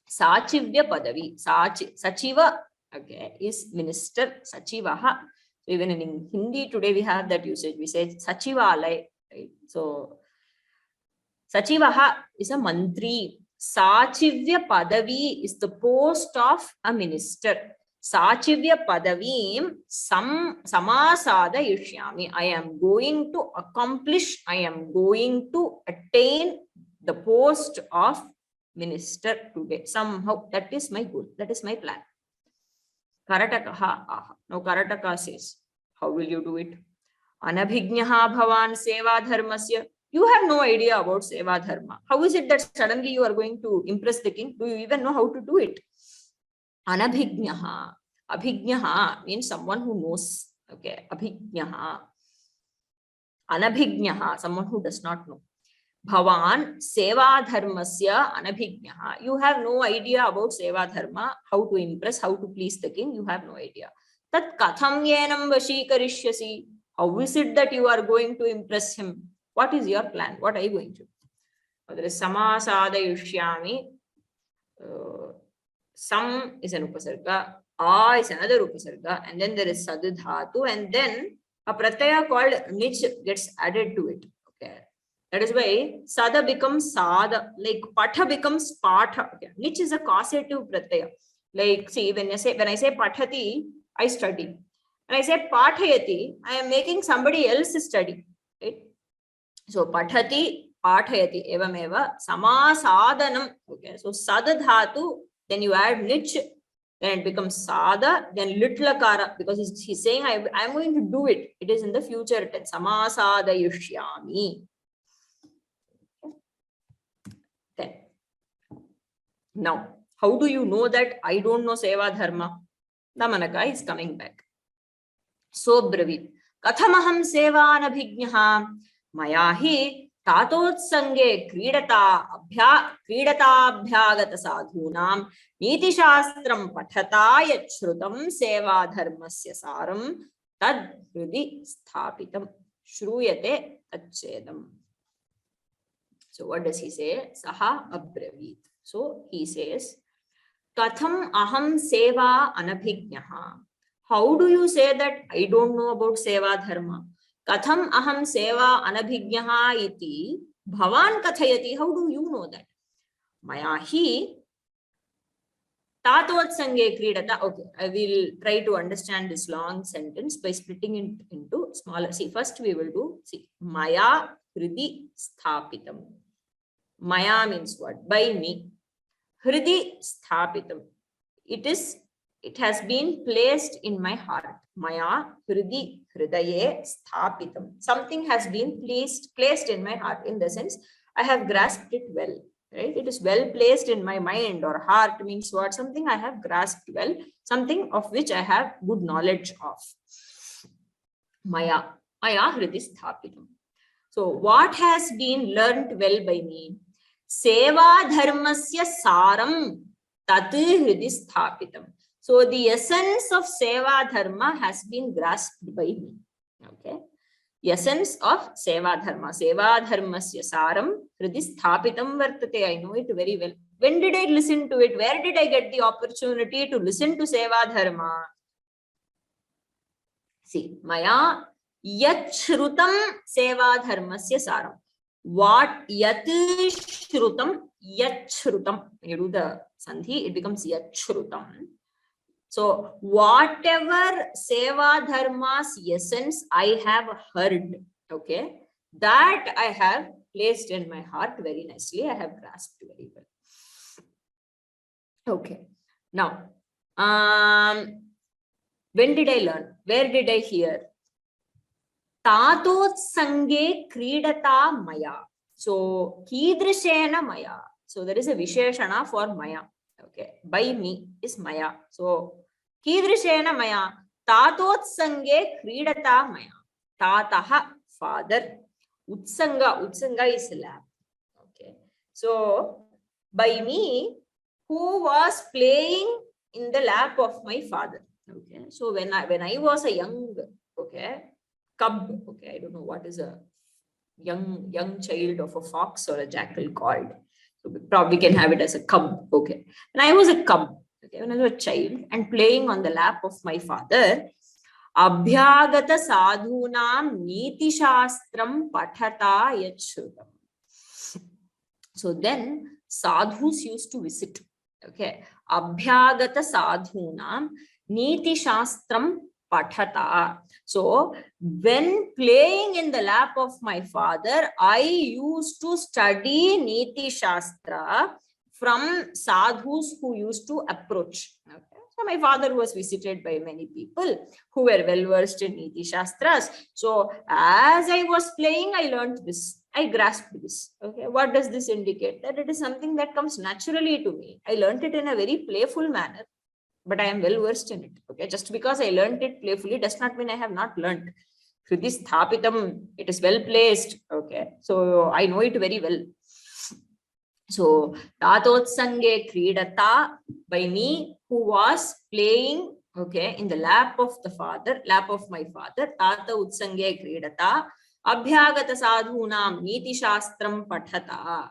Sachivya padavi. Sachiva, okay, is minister. Sachivaha. So even in Hindi today we have that usage. We say sachivalay. Right? So Sachivaha is a mantri. Sachivya padavi is the post of a minister. Sachivya padavim samasada-yishyami. I am going to accomplish, I am going to attain the post of minister today. Somehow that is my goal. That is my plan. Karataka. Now Karataka says, how will you do it? Anabhignaha bhavan seva dharmasya. You have no idea about seva dharma. How is it that suddenly you are going to impress the king? Do you even know how to do it? Anabhignaha. Abhignaha means someone who knows. Okay. Abhignaha. Anabhignaha, someone who does not know. Bhavan seva dharmasya anabhignaha. You have no idea about seva dharma, how to impress, how to please the king. You have no idea. Tat katham yenam vashikarishyasi. How is it that you are going to impress him? What is your plan? What are you going to do? There is samasadayushyami. Sam is an upasarga, a is another upasarga, and then there is sadhatu, and then a pratyaya called nich gets added to it. Okay, that is why sada becomes sada, like patha becomes patha. Okay, nich is a causative pratyaya. Like, see, when I say pathati, I study. When I say pathayati, I am making somebody else study. Right? So pathati, pathayati, evameva, samasadanam. Okay, so sadadhatu, then you add nich, then it becomes sada, then litlakara, because he's saying I'm going to do it. It is in the future tense. Samasadayushyami. Then, now, how do you know that I don't know seva dharma? Damanaka is coming back. So bravit. Kathamaham sevanabhignaha maya hi tatotsange kridatabhyagata sadhunam niti shastram pathata yachrutam seva dharmasya saram tad hridi sthapitam shruyate tachedam. So what does he say? Saha abravit. So he says, Katham aham seva anabhignaha. How do you say that I don't know about seva dharma? Katham aham seva anabhignaha iti bhavan kathayati. How do you know that? Maya hi tatotsange kridata. Okay, I will try to understand this long sentence by splitting it into smaller. See, first we will do, see, maya hridi sthapitam. Maya means what? By me. Hridi sthapitam. It has been placed in my heart. Maya hridi hridaye sthapitam. Something has been placed in my heart, in the sense I have grasped it well. Right? It is well placed in my mind, or heart means what? Something I have grasped well, something of which I have good knowledge of. Maya hridi sthapitam. So what has been learnt well by me? Seva dharmasya saram tat hridi sthapitam. So the essence of seva dharma has been grasped by me. Okay. Essence of seva dharmasya saram hridi sthapitam vartate. I know it very well. When did I listen to it? Where did I get the opportunity to listen to seva dharma? See, maya yat shrutam seva dharmasya saram. What yat shrutam, you do the sandhi, it becomes yat shrutam. So whatever seva dharma's essence I have heard, okay, that I have placed in my heart very nicely. I have grasped very well. Okay. Now, when did I learn? Where did I hear? Tatotsange kridata maya. So kidrishena maya. So there is a visheshana for maya. Okay, by me is maya. So kidrishena maya. Tatotsange kridata maya. Tataha, father. Utsanga is lap. Okay, so by me, who was playing in the lap of my father. Okay, so when I was a young, okay, cub, okay, I don't know what is a young child of a fox or a jackal called. So we probably can have it as a cub. Okay, when I was a cub, okay, when I was a child and playing on the lap of my father, abhyagata sadhunam niti shastram pathata yachrutam. So then sadhus used to visit. Okay, abhyagata sadhunam niti shastram pathata. So when playing in the lap of my father, I used to study Niti Shastra from sadhus who used to approach. Okay. So my father was visited by many people who were well versed in Niti Shastras. So as I was playing, I learned this. I grasped this. Okay. What does this indicate? That it is something that comes naturally to me. I learned it in a very playful manner, but I am well versed in it. Okay, just because I learned it playfully does not mean I have not learned. Hridi sthapitam, it is well placed. Okay, so I know it very well. So tatotsange kridata, by me who was playing, okay, in the lap of the father, lap of my father. Tata utsange kridata abhyagata sadhunam niti shastram pathata.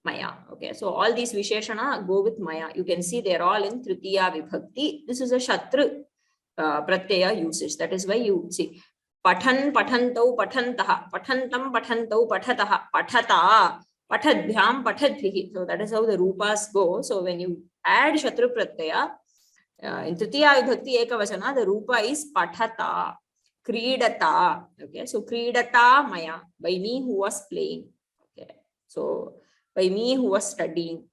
Maya. Okay, so all these Visheshana go with Maya. You can see they're all in Tritiya Vibhakti. This is a Shatru Pratyaya usage. That is why you see Pathan, Pathantau, Pathantaha, Pathantam, Pathantau, Pathataha, Pathata, Pathadhyam, Pathadhihi. So that is how the Rupas go. So when you add Shatru Pratyaya, in Tritiya Vibhakti Ekavachana, the Rupa is Pathata, Kridata. Okay, so Kridata Maya, by me who was playing. Okay, so by me who was studying.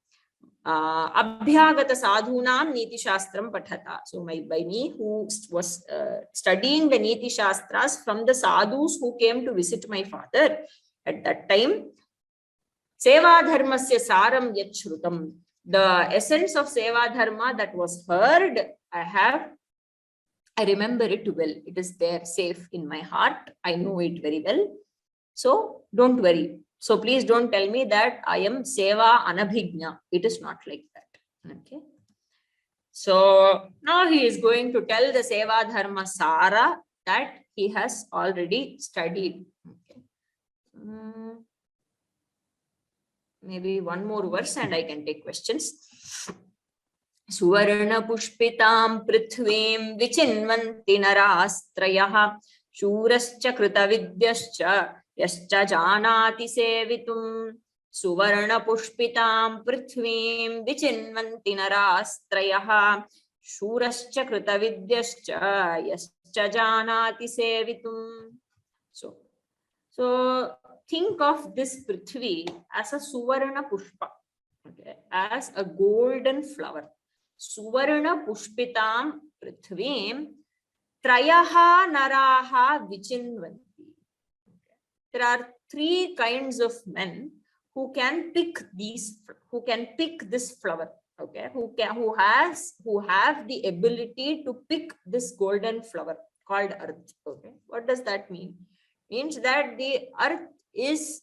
Abhyagata sadhunam niti shastram pathata. So by me who was studying the niti shastras from the sadhus who came to visit my father at that time. Seva dharmasya saram yat shrutam. The essence of seva dharma that was heard, I remember it well. It is there safe in my heart. I know it very well. So don't worry. So please don't tell me that I am seva anabhigna. It is not like that. Okay. So now he is going to tell the seva dharma sara that he has already studied. Okay. Maybe one more verse and I can take questions. Suvarna pushpitam prithvim vichinvanti narastrayah shurascha krita vidyascha yascha janati sevitum. Suvarna pushpitam prithvim vichinvanti narastrayah shurascha krita vidyascha yascha janati sevitum. So think of this Prithvi as a Suvarna Pushpa, okay, as a golden flower. Suvarna Pushpitam Prithvim Trayaha Naraha Vichinvanti. There are three kinds of men who can pick this flower, okay, who have the ability to pick this golden flower called earth. Okay, what does that mean? Means that the earth is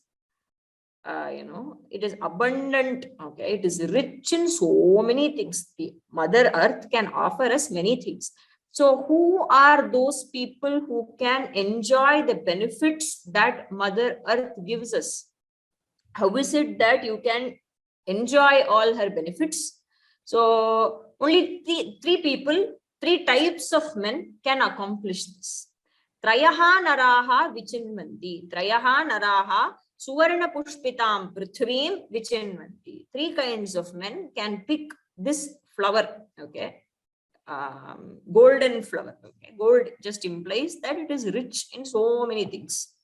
it is abundant. Okay, it is rich in so many things. The mother earth can offer us many things. So who are those people who can enjoy the benefits that mother earth gives us? How is it that you can enjoy all her benefits? So only three types of men can accomplish this. Trayaha naraha vichinvanti. Trayaha naraha suvarna pushpitam prithvim vichinvanti. Three kinds of men can pick this flower, okay, golden flower. Okay, gold just implies that it is rich in so many things.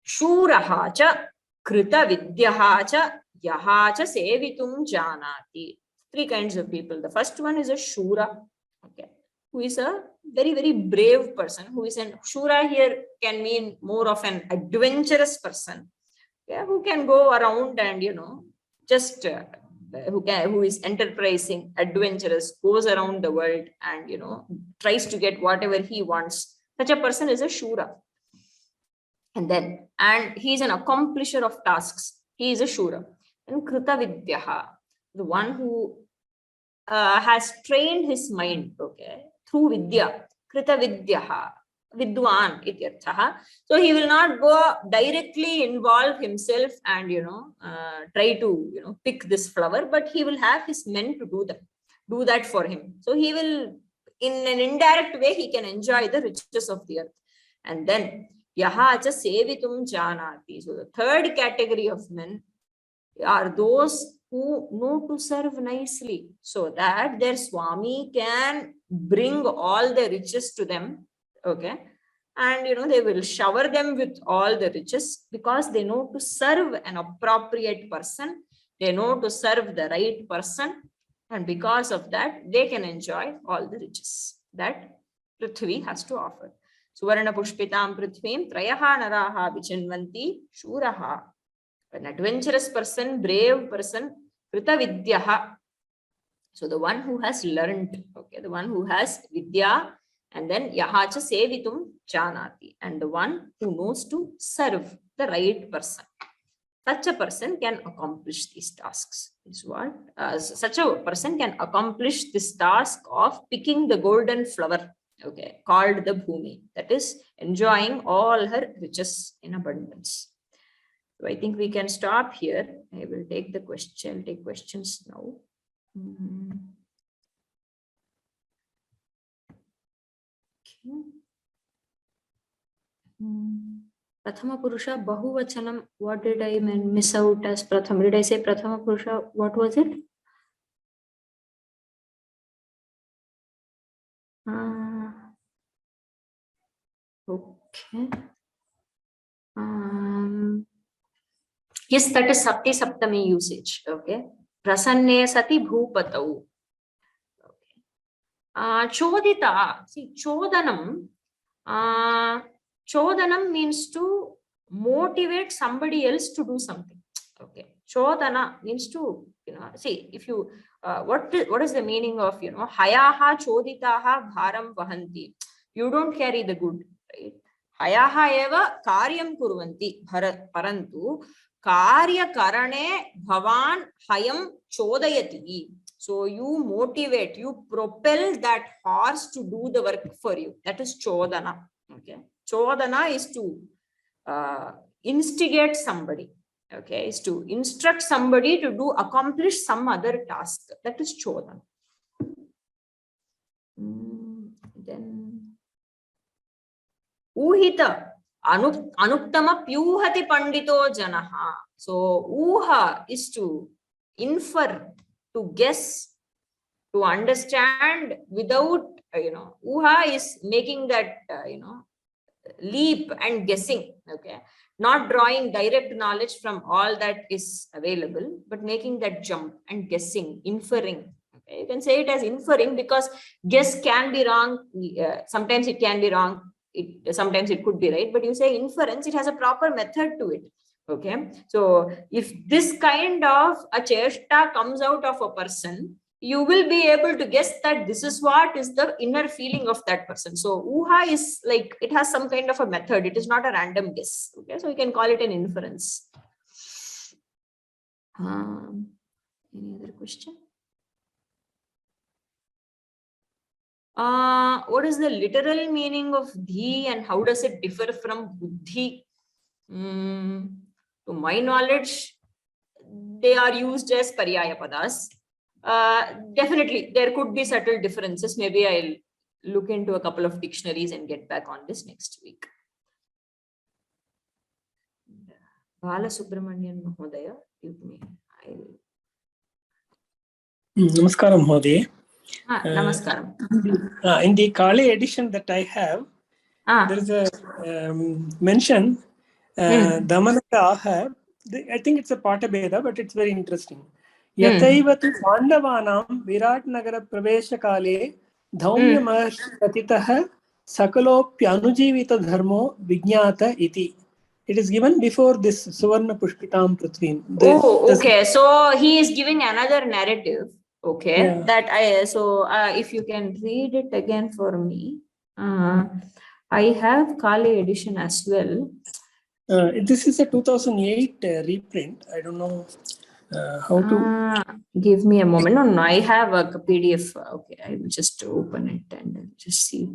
Shuraha cha krita vidyaha cha yaha cha sevitum janati. Three kinds of people. The first one is a shura, okay, who is a very, very brave person, who is an shura here can mean more of an adventurous person, yeah, who can go around and just who is enterprising, adventurous, goes around the world and tries to get whatever he wants. Such a person is a shura. And he is an accomplisher of tasks. He is a shura. And krita vidyaha, the one who has trained his mind, okay, through vidya. Krita vidyaha, vidwan ityarthaha. So he will not go directly involve himself and try to pick this flower, but he will have his men to do that for him. So he will, in an indirect way, he can enjoy the riches of the earth. And then yaha cha sevitum janati. So the third category of men are those who know to serve nicely, so that their Swami can bring all the riches to them, okay, and they will shower them with all the riches because they know to serve an appropriate person, they know to serve the right person, and because of that they can enjoy all the riches that Prithvi has to offer. Suvarna pushpitam prithvim trayaha naraha vichinvanti shuraha. An adventurous person, brave person, krita vidyaha. So the one who has learned, okay, the one who has vidya, and then yahacha sevitum janati, and the one who knows to serve the right person. Such a person can accomplish these tasks. Is what such a person can accomplish this task of picking the golden flower, okay, called the bhumi, that is enjoying all her riches in abundance. So I think we can stop here. I will take the question, take questions now. Prathama Purusha, Bahuvachanam. What did I miss out as Prathama? Did I say Prathama Purusha? What was it? Okay. Yes, that is Sapti Saptami usage. Okay. Prasanne Sati Bhupatau. Okay. Chodita. See, Chodanam. Chodanam means to motivate somebody else to do something. Okay. Chodana means to, see, if you, what is the meaning of, Hayaha Choditaha Bharam Vahanti. You don't carry the good, right? Hayaha eva karyam kurvanti parantu karya karane bhavan hayam chodayati. So you motivate, you propel that horse to do the work for you. That is chodana. Okay. Chodana is to instigate somebody. Okay, is to instruct somebody to accomplish some other task. That is chodana. Then Uhita anuktama pyuhati pandito janaha. So uha is to infer, to guess, to understand without, uha is making that, leap and guessing. Okay, not drawing direct knowledge from all that is available, but making that jump and guessing, inferring. Okay, you can say it as inferring because guess can be wrong. Sometimes it can be wrong. Sometimes it could be right, but you say inference, it has a proper method to it. Okay, so if this kind of a cheshta comes out of a person, you will be able to guess that this is what is the inner feeling of that person. So uha is like, it has some kind of a method. It is not a random guess. Okay, so we can call it an inference. Any other question? What is the literal meaning of dhi and how does it differ from buddhi? To my knowledge, they are used as paryaya padas. Definitely, there could be subtle differences. Maybe I'll look into a couple of dictionaries and get back on this next week. Bala Subramanian Mahodaya, give me. Namaskaram, Mahodaya. Namaskaram. In the Kali edition that I have, there is a mention, Damanaka-aha. I think it's a Patabheda, but it's very interesting. Yataiva tu Pandavanam Virat Nagara Pravesha Kale Dhaumya Maharshi Katitaha Sakalopyanujivita Dharmo Vijnata Iti. It is given before this Suvarna Pushpitam Prithvim. Okay. So he is giving another narrative. Okay. Yeah. That if you can read it again for me. I have Kali edition as well. This is a 2008 reprint. I don't know how to. Give me a moment. No, I have a PDF. Okay, I will just open it and just see.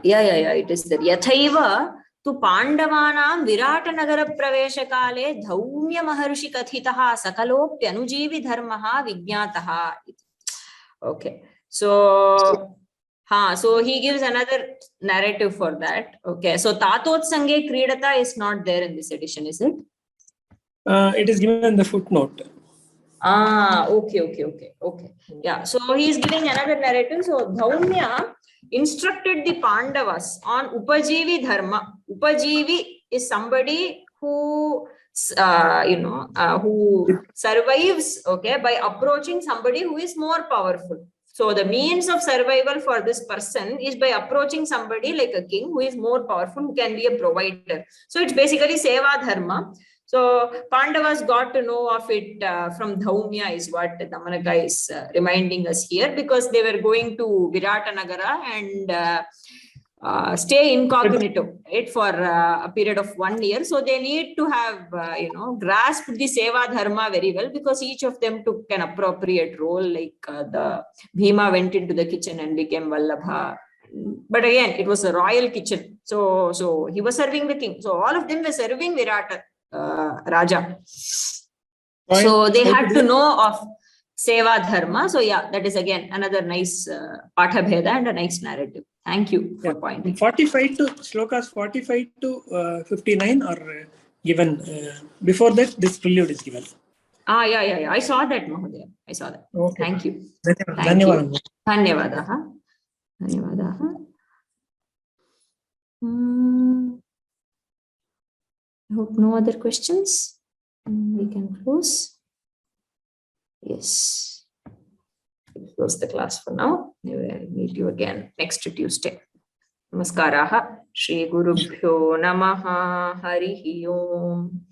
Yeah. It is there. Yathaiva tu Pandavanam Virata Nagara Pravesha Kale Dhaumya Maharshi Kathitaha Sakalopyanujivi Dharmaha Vijnataha. Okay. So he gives another narrative for that. Okay. So Tatot Sange Kridata is not there in this edition, is it? It is given in the footnote. Okay. Yeah. So he is giving another narrative. So Dhaumya instructed the Pandavas on Upajivi Dharma. Upajivi is somebody who who survives, okay, by approaching somebody who is more powerful. So the means of survival for this person is by approaching somebody like a king who is more powerful, who can be a provider. So it's basically Seva Dharma. So Pandavas got to know of it from Dhaumya is what Damanaka is reminding us here, because they were going to Virata Nagara and stay incognito, right, for a period of 1 year. So they need to have, grasped the seva dharma very well, because each of them took an appropriate role. Like the Bhima went into the kitchen and became Vallabha. But again, it was a royal kitchen. So he was serving the king. So all of them were serving Virata Raja. Right. So they had to know of seva dharma. So yeah, that is again another nice Pathabheda and a nice narrative. Thank you for pointing. 45 to shlokas 45 to 59 are given. Before that, this prelude is given. Yeah. I saw that, Mahodaya. I saw that. Okay. Thank you. Dhanyavadah. Dhanyavadah. I hope no other questions. We can close. Yes. We'll close the class for now. We will meet you again next Tuesday. Namaskaraha. Shri Gurubhyo Namaha. Harihi Om.